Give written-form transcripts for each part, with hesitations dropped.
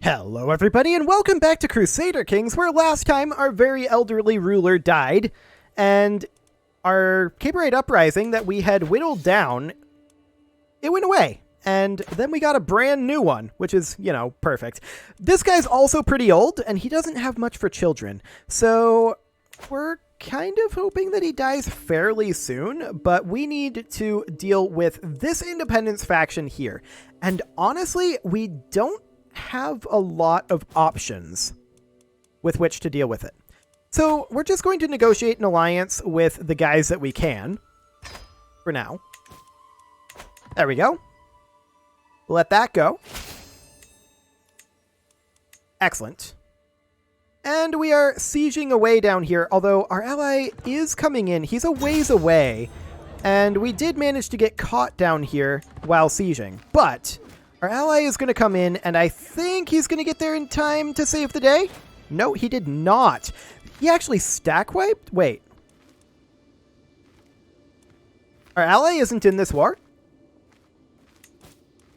Hello everybody and welcome back to Crusader Kings, where last time our very elderly ruler died, and our Caperite uprising that we had whittled down, it went away. And then we got a brand new one, which is, perfect. This guy's also pretty old, and he doesn't have much for children. So we're kind of hoping that he dies fairly soon, but we need to deal with this independence faction here. And honestly, we don't have a lot of options with which to deal with it. So we're just going to negotiate an alliance with the guys that we can for now. There we go. Let that go. Excellent. And we are sieging away down here, although our ally is coming in. He's a ways away, and we did manage to get caught down here while sieging, but our ally is going to come in, and I think he's going to get there in time to save the day. No, he did not. He actually stack wiped? Wait. Our ally isn't in this war?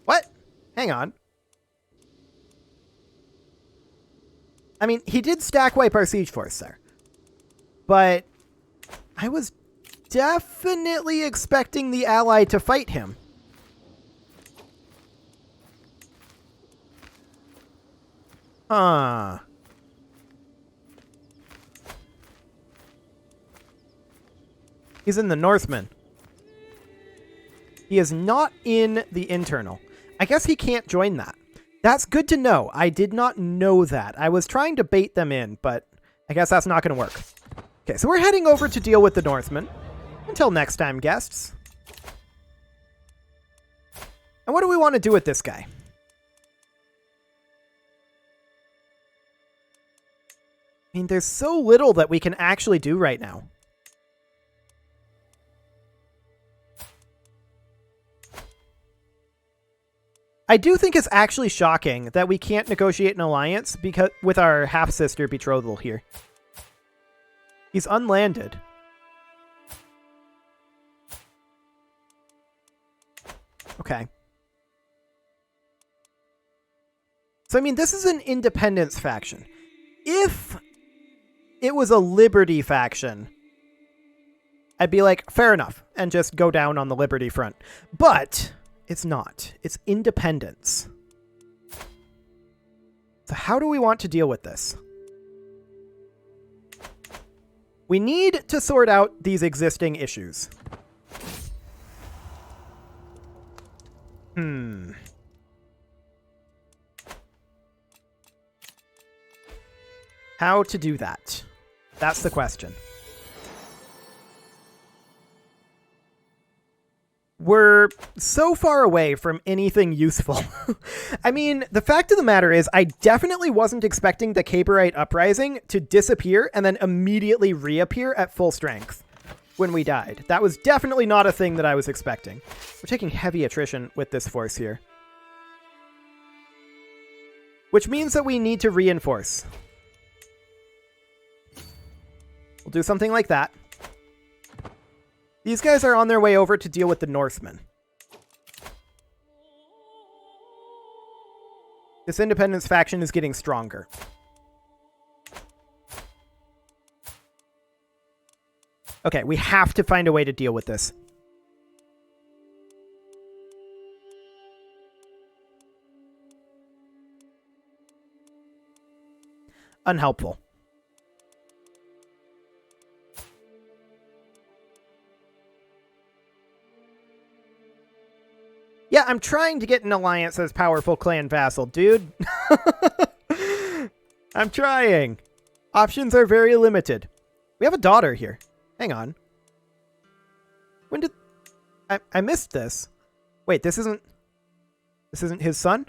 What? Hang on. I mean, he did stack wipe our siege force there. But I was definitely expecting the ally to fight him. Huh. He's in the Northman. He is not in the internal. I guess he can't join that. That's good to know. I did not know that. I was trying to bait them in, but I guess that's not going to work. Okay, so we're heading over to deal with the Northmen. Until next time, guests. And what do we want to do with this guy? I mean, there's so little that we can actually do right now. I do think it's actually shocking that we can't negotiate an alliance because with our half-sister betrothal here. He's unlanded. Okay. So, I mean, this is an independence faction. If it was a liberty faction, I'd be like, fair enough, and just go down on the liberty front. But it's not. It's independence. So how do we want to deal with this? We need to sort out these existing issues. How to do that? That's the question. We're so far away from anything useful. I mean, the fact of the matter is I definitely wasn't expecting the Caperite uprising to disappear and then immediately reappear at full strength when we died. That was definitely not a thing that I was expecting. We're taking heavy attrition with this force here, which means that we need to reinforce. We'll do something like that. These guys are on their way over to deal with the Northmen. This independence faction is getting stronger. Okay, we have to find a way to deal with this. Unhelpful. Yeah, I'm trying to get an alliance as powerful clan vassal, dude. I'm trying. Options are very limited. We have a daughter here. Hang on. When did... I missed this. Wait, this isn't his son?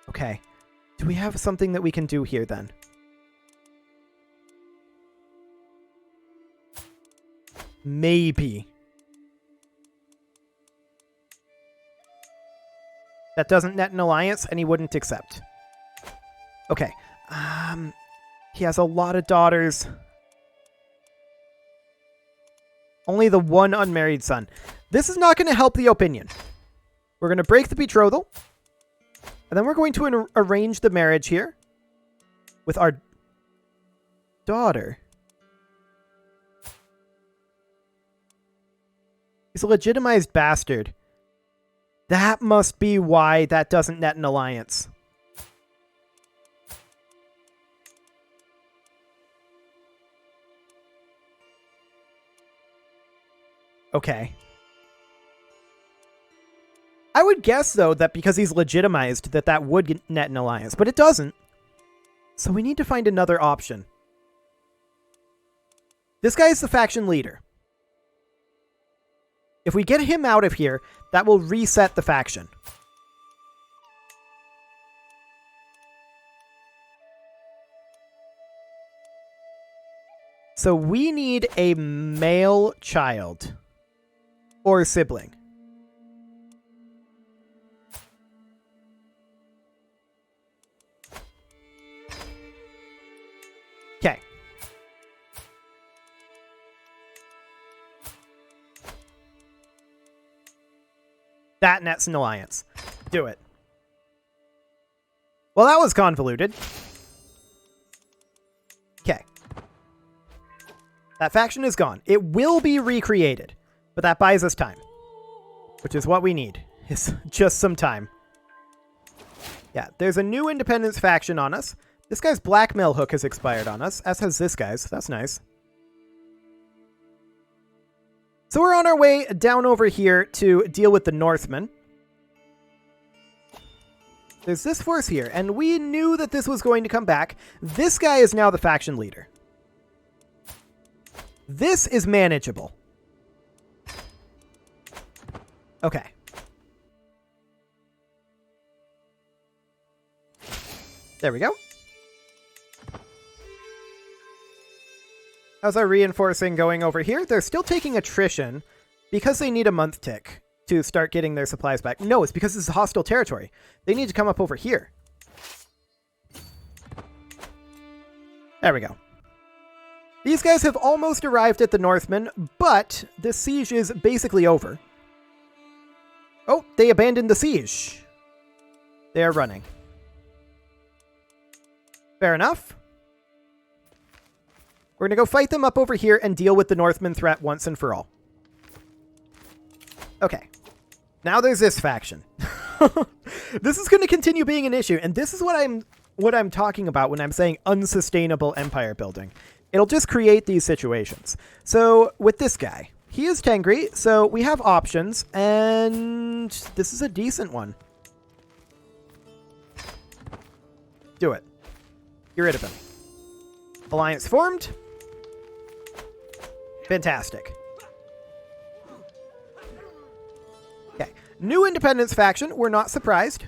Okay. Do we have something that we can do here then? Maybe. That doesn't net an alliance, and he wouldn't accept. Okay. He has a lot of daughters. Only the one unmarried son. This is not going to help the opinion. We're going to break the betrothal. And then we're going to arrange the marriage here with our daughter. He's a legitimized bastard. That must be why that doesn't net an alliance. Okay. I would guess, though, that because he's legitimized, that would net an alliance, but it doesn't. So we need to find another option. This guy is the faction leader. If we get him out of here, that will reset the faction. So we need a male child. Or sibling. Okay. That nets an alliance. Do it. Well, that was convoluted. Okay. That faction is gone. It will be recreated. But that buys us time. Which is what we need. Is just some time. Yeah, there's a new independence faction on us. This guy's blackmail hook has expired on us, as has this guy's. That's nice. So we're on our way down over here to deal with the Northmen. There's this force here, and we knew that this was going to come back. This guy is now the faction leader. This is manageable. Okay. There we go. How's our reinforcing going over here? They're still taking attrition because they need a month tick to start getting their supplies back. No, it's because this is hostile territory. They need to come up over here. There we go. These guys have almost arrived at the Northmen, but the siege is basically over. Oh, they abandoned the siege. They are running. Fair enough. We're going to go fight them up over here and deal with the Northman threat once and for all. Okay. Now there's this faction. This is going to continue being an issue, and this is what I'm talking about when I'm saying unsustainable empire building. It'll just create these situations. So with this guy, he is Tengri, so we have options, and this is a decent one. Do it. Get rid of him. Alliance formed. Fantastic. Okay. New independence faction. We're not surprised.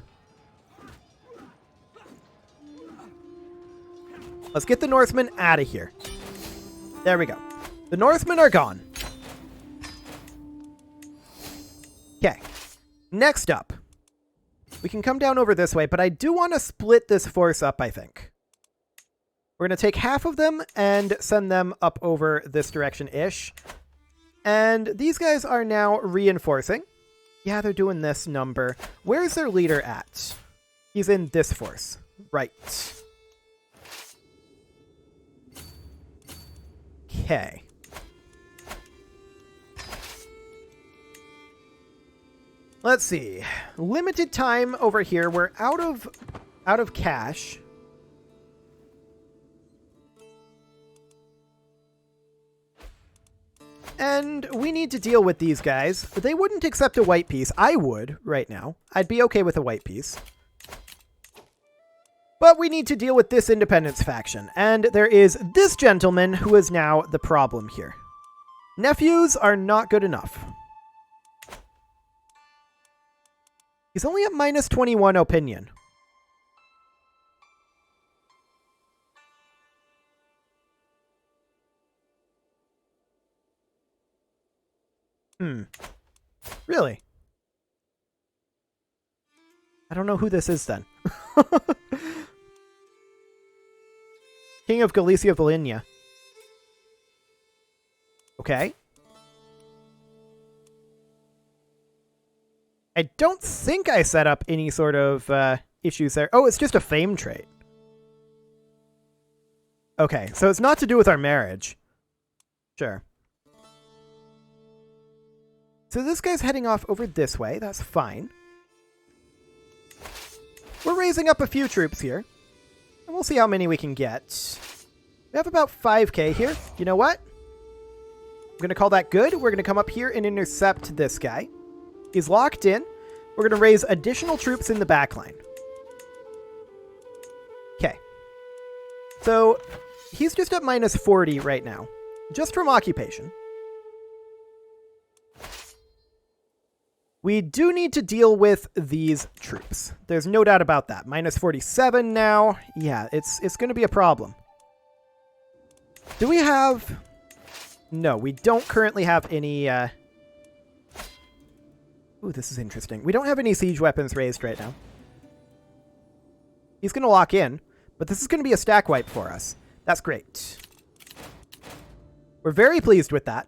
Let's get the Northmen out of here. There we go. The Northmen are gone. Okay. Next up. We can come down over this way, but I do want to split this force up, I think. We're going to take half of them and send them up over this direction-ish. And these guys are now reinforcing. Yeah, they're doing this number. Where's their leader at? He's in this force. Right. Okay. Let's see. Limited time over here. We're out of cash. And we need to deal with these guys. They wouldn't accept a white piece. I would right now. I'd be okay with a white piece. But we need to deal with this independence faction. And there is this gentleman who is now the problem here. Nephews are not good enough. He's only at minus 21 opinion. Really? I don't know who this is then. King of Galicia Volhynia. Okay. I don't think I set up any sort of issues there. Oh, it's just a fame trait. Okay, so it's not to do with our marriage. Sure. So this guy's heading off over this way. That's fine. We're raising up a few troops here. And we'll see how many we can get. We have about 5k here. You know what? I'm going to call that good. We're going to come up here and intercept this guy. He's locked in. We're going to raise additional troops in the back line. Okay. So he's just at minus 40 right now. Just from occupation. We do need to deal with these troops. There's no doubt about that. Minus 47 now. Yeah, it's going to be a problem. Do we have... No, we don't currently have any... Ooh, this is interesting. We don't have any siege weapons raised right now. He's going to lock in, but this is going to be a stack wipe for us. That's great. We're very pleased with that.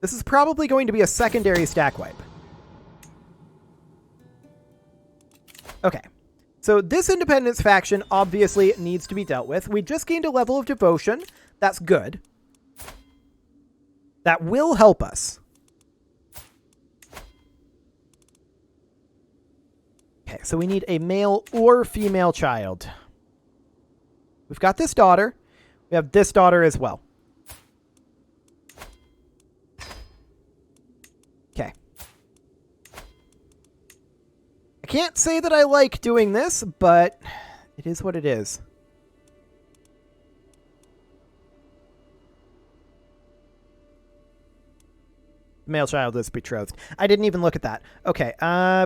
This is probably going to be a secondary stack wipe. Okay, so this Independence faction obviously needs to be dealt with. We just gained a level of devotion. That's good. That will help us. Okay, so we need a male or female child. We've got this daughter. We have this daughter as well. Okay. I can't say that I like doing this, but it is what it is. The male child is betrothed. I didn't even look at that. Okay,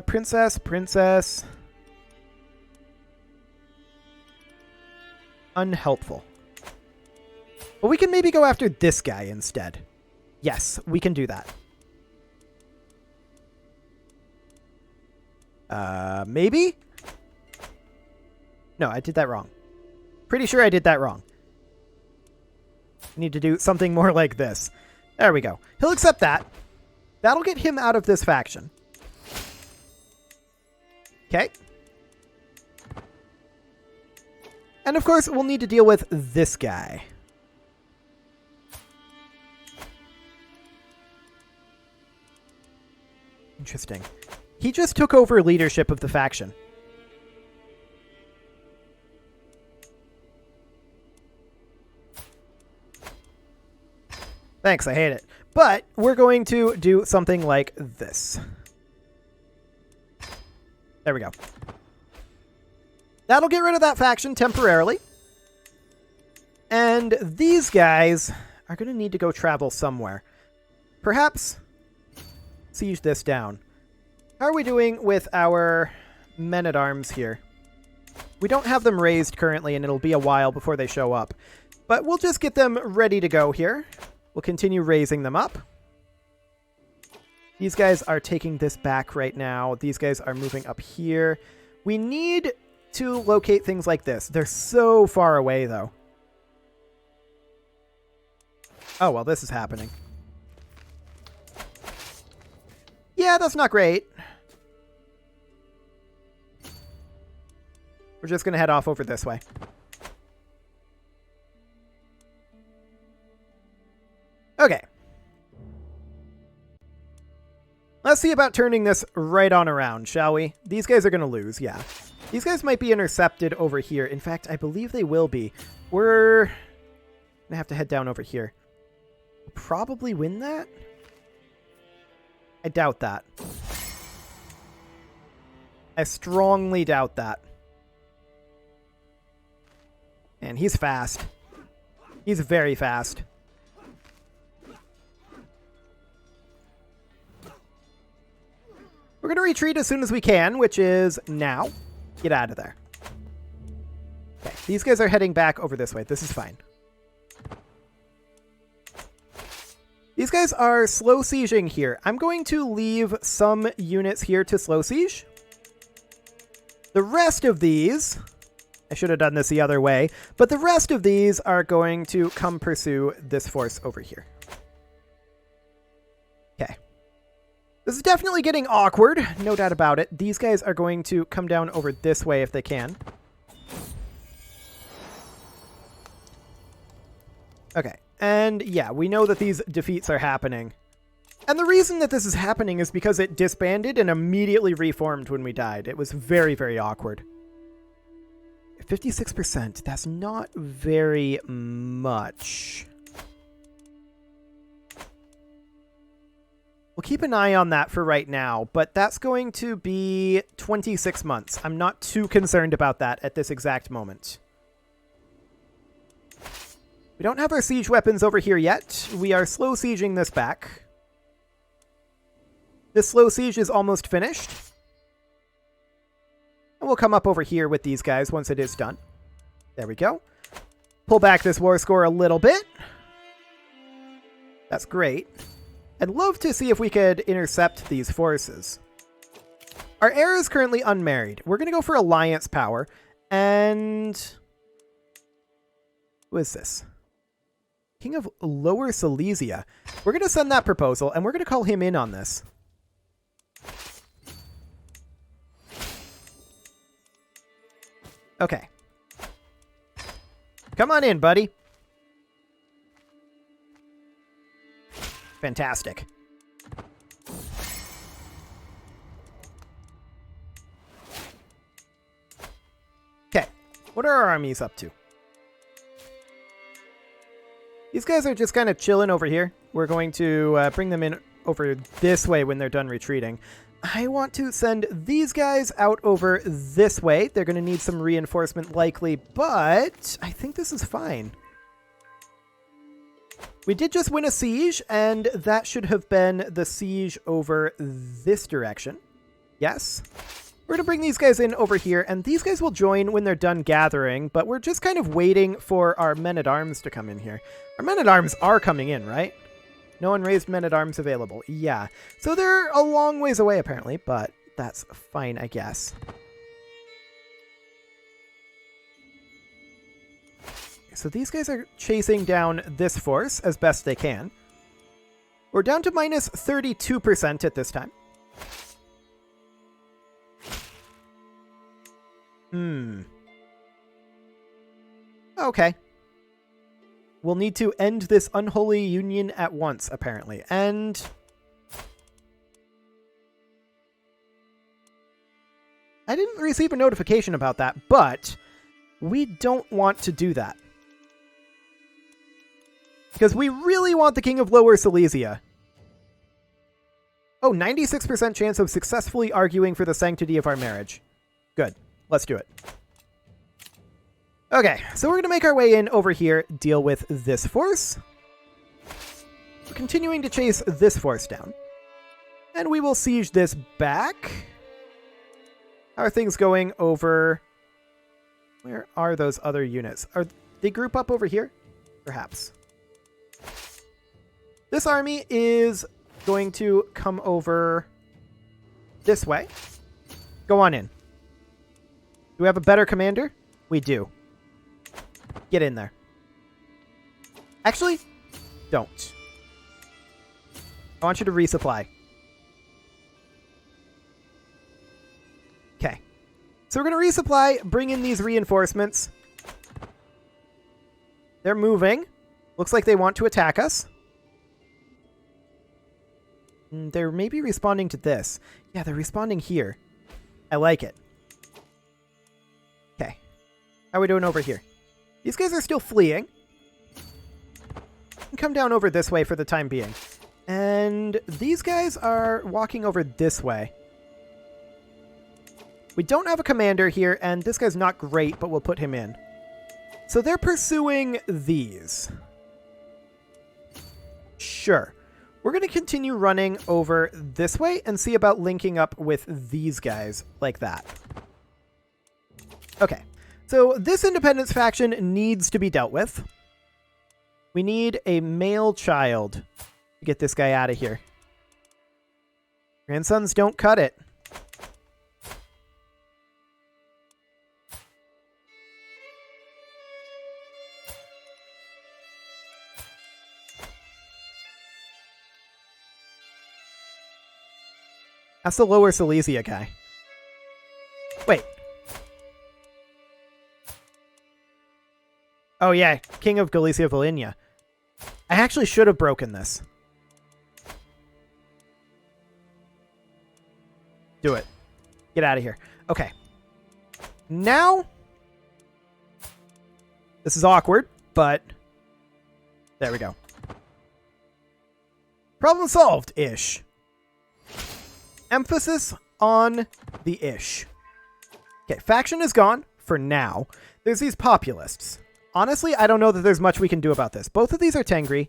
princess. Unhelpful. Well, we can maybe go after this guy instead. Yes, we can do that. Maybe? No, I did that wrong. Pretty sure I did that wrong. Need to do something more like this. There we go. He'll accept that. That'll get him out of this faction. Okay. And of course, we'll need to deal with this guy. Interesting. He just took over leadership of the faction. Thanks, I hate it. But we're going to do something like this. There we go. That'll get rid of that faction temporarily. And these guys are going to need to go travel somewhere. Perhaps siege this down. How are we doing with our men-at-arms here? We don't have them raised currently, and it'll be a while before they show up. But we'll just get them ready to go here. We'll continue raising them up. These guys are taking this back right now. These guys are moving up here. We need to locate things like this. They're so far away, though. Oh, well, this is happening. Yeah, that's not great. We're just going to head off over this way. Okay. Let's see about turning this right on around, shall we? These guys are going to lose, yeah. These guys might be intercepted over here. In fact, I believe they will be. We're going to have to head down over here. We'll probably win that? I doubt that. I strongly doubt that. And he's fast. He's very fast. We're going to retreat as soon as we can, which is now. Get out of there. Okay, these guys are heading back over this way. This is fine. These guys are slow sieging here. I'm going to leave some units here to slow siege. The rest of these... I should have done this the other way, but the rest of these are going to come pursue this force over here. Okay. This is definitely getting awkward, no doubt about it. These guys are going to come down over this way if they can. Okay, and yeah, we know that these defeats are happening. And the reason that this is happening is because it disbanded and immediately reformed when we died. It was very, very awkward. 56%, that's not very much. We'll keep an eye on that for right now, but that's going to be 26 months. I'm not too concerned about that at this exact moment. We don't have our siege weapons over here yet. We are slow sieging this back. This slow siege is almost finished. And we'll come up over here with these guys once it is done. There we go. Pull back this war score a little bit. That's great. I'd love to see if we could intercept these forces. Our heir is currently unmarried. We're going to go for alliance power. And who is this? King of Lower Silesia. We're going to send that proposal, and we're going to call him in on this. Okay. Come on in, buddy. Fantastic. Okay. What are our armies up to? These guys are just kind of chilling over here. We're going to bring them in over this way when they're done retreating. I want to send these guys out over this way. They're going to need some reinforcement likely, but I think this is fine. We did just win a siege, and that should have been the siege over this direction. Yes. We're going to bring these guys in over here, and these guys will join when they're done gathering, but we're just kind of waiting for our men-at-arms to come in here. Our men-at-arms are coming in, right? No unraised men-at-arms available. Yeah. So they're a long ways away, apparently, but that's fine, I guess. So these guys are chasing down this force as best they can. We're down to minus 32% at this time. Okay. We'll need to end this unholy union at once, apparently. And I didn't receive a notification about that, but we don't want to do that. Because we really want the King of Lower Silesia. Oh, 96% chance of successfully arguing for the sanctity of our marriage. Good. Let's do it. Okay, so we're going to make our way in over here, deal with this force. We're continuing to chase this force down. And we will siege this back. How are things going over... Where are those other units? Are they group up over here? Perhaps. This army is going to come over this way. Go on in. Do we have a better commander? We do. Get in there. Actually, don't. I want you to resupply. Okay. So we're going to resupply, bring in these reinforcements. They're moving. Looks like they want to attack us. They're maybe responding to this. Yeah, they're responding here. I like it. Okay. How are we doing over here? These guys are still fleeing. Come down over this way for the time being. And these guys are walking over this way. We don't have a commander here, and this guy's not great, but we'll put him in. So they're pursuing these. Sure. We're going to continue running over this way and see about linking up with these guys like that. Okay. So this independence faction needs to be dealt with. We need a male child to get this guy out of here. Grandsons don't cut it. That's the Lower Silesia guy. Wait. Oh yeah, King of Galicia Volhynia. I actually should have broken this. Do it. Get out of here. Okay. Now, this is awkward, but there we go. Problem solved-ish. Emphasis on the ish. Okay, faction is gone for now. There's these populists. Honestly, I don't know that there's much we can do about this. Both of these are Tengri.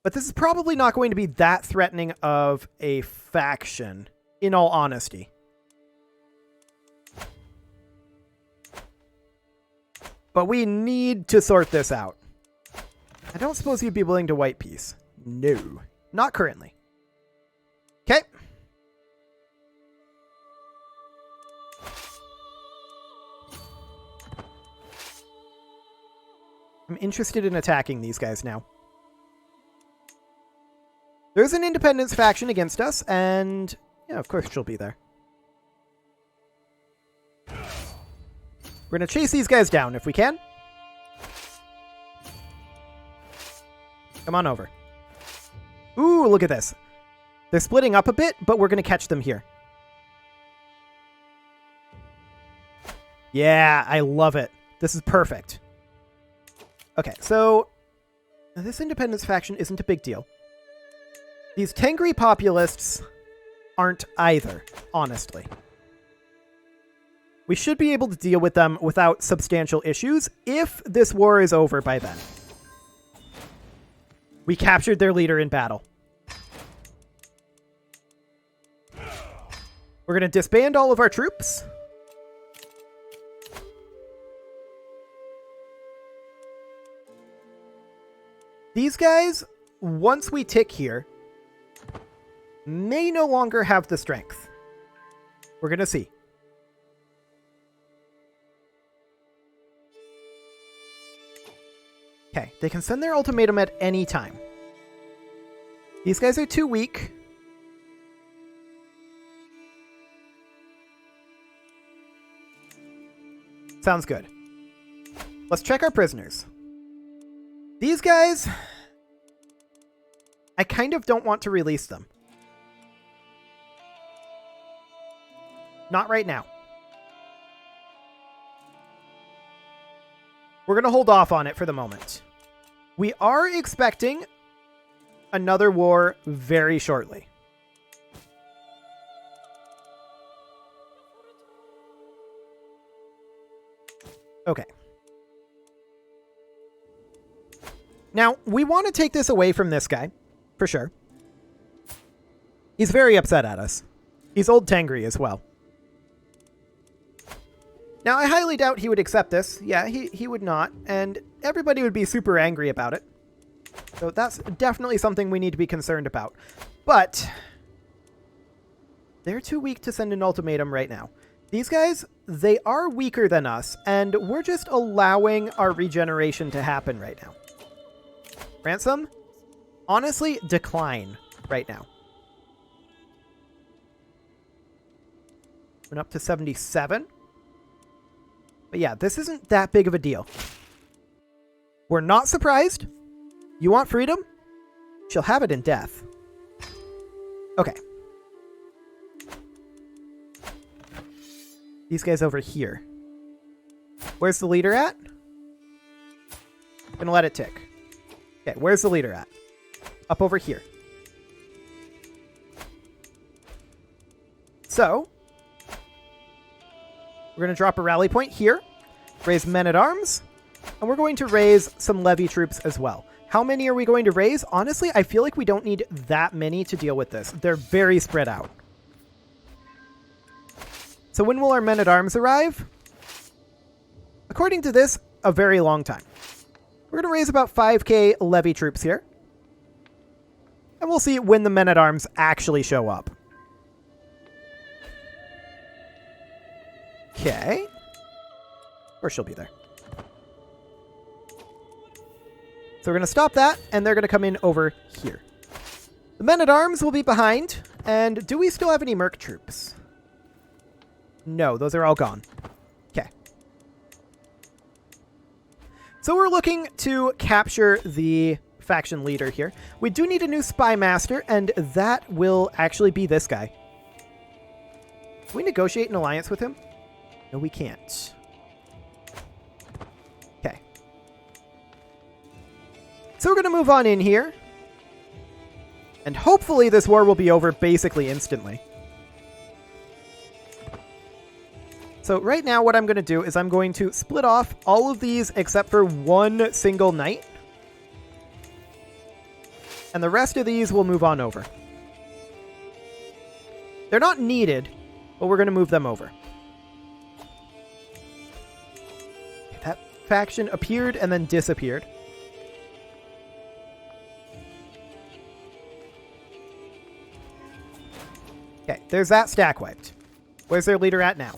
But this is probably not going to be that threatening of a faction, in all honesty. But we need to sort this out. I don't suppose you'd be willing to white peace. No. Not currently. Okay. I'm interested in attacking these guys now. There's an independence faction against us, and yeah, of course she'll be there. We're going to chase these guys down if we can. Come on over. Ooh, look at this. They're splitting up a bit, but we're going to catch them here. Yeah, I love it. This is perfect. Okay, so this independence faction isn't a big deal. These Tengri populists aren't either, honestly. We should be able to deal with them without substantial issues if this war is over by then. We captured their leader in battle. We're going to disband all of our troops. These guys, once we tick here, may no longer have the strength. We're going to see. Okay, they can send their ultimatum at any time. These guys are too weak. Sounds good. Let's check our prisoners. These guys, I kind of don't want to release them. Not right now. We're going to hold off on it for the moment. We are expecting another war very shortly. Okay. Now, we want to take this away from this guy, for sure. He's very upset at us. He's old Tengri as well. Now, I highly doubt he would accept this. Yeah, he would not, and everybody would be super angry about it. So that's definitely something we need to be concerned about. But they're too weak to send an ultimatum right now. These guys, they are weaker than us, and we're just allowing our regeneration to happen right now. Ransom, honestly, decline right now. Went up to 77. But yeah, this isn't that big of a deal. We're not surprised. You want freedom? She'll have it in death. Okay. These guys over here. Where's the leader at? Gonna let it tick. Okay, where's the leader at? Up over here. So, we're going to drop a rally point here, raise men-at-arms, and we're going to raise some levy troops as well. How many are we going to raise? Honestly, I feel like we don't need that many to deal with this. They're very spread out. So when will our men-at-arms arrive? According to this, a very long time. We're going to raise about 5k levy troops here. And we'll see when the men-at-arms actually show up. Okay. Or she'll be there. So we're going to stop that, and they're going to come in over here. The men-at-arms will be behind. And do we still have any merc troops? No, those are all gone. Okay. So we're looking to capture the faction leader here. We do need a new spy master, and that will actually be this guy. Can we negotiate an alliance with him? No, we can't. Okay. So we're going to move on in here. And hopefully this war will be over basically instantly. So right now what I'm going to do is I'm going to split off all of these except for one single knight. And the rest of these will move on over. They're not needed, but we're going to move them over. That faction appeared and then disappeared. Okay, there's that stack wiped. Where's their leader at now?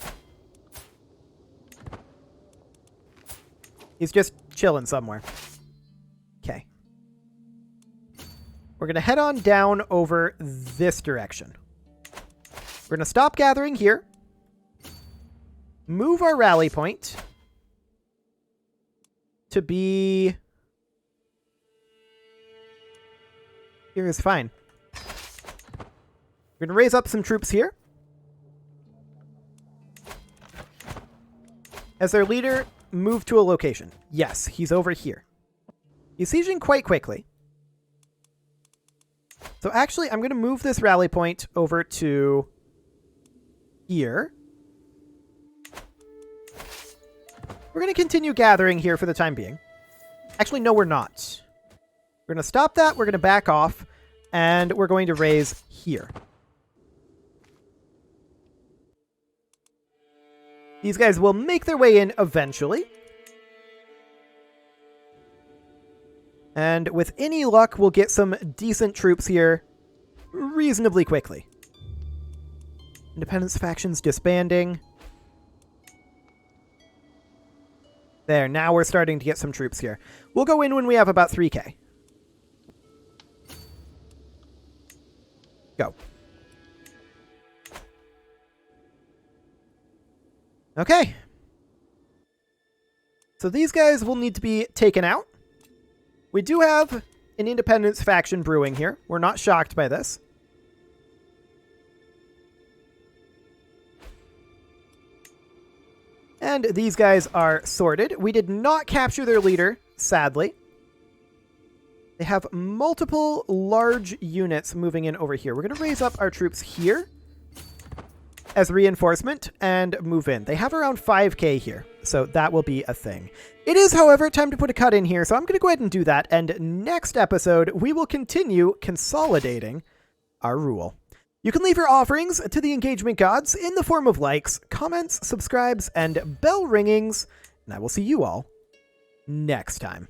He's just chilling somewhere. Okay. We're going to head on down over this direction. We're going to stop gathering here. Move our rally point to be... Here is fine. We're going to raise up some troops here. As their leader, move to a location. Yes, he's over here. He's sieging quite quickly. So actually, I'm going to move this rally point over to here. We're going to continue gathering here for the time being. Actually, no, we're not. We're going to stop that. We're going to back off. And we're going to raise here. These guys will make their way in eventually. And with any luck, we'll get some decent troops here reasonably quickly. Independence factions disbanding. There, now we're starting to get some troops here. We'll go in when we have about 3k. Go. Okay. So these guys will need to be taken out. We do have an independence faction brewing here. We're not shocked by this. And these guys are sorted. We did not capture their leader, sadly. They have multiple large units moving in over here. We're going to raise up our troops here as reinforcement and move in. They have around 5k here, so that will be a thing. It is, however, time to put a cut in here, so I'm going to go ahead and do that, and next episode, we will continue consolidating our rule. You can leave your offerings to the engagement gods in the form of likes, comments, subscribes, and bell ringings, and I will see you all next time.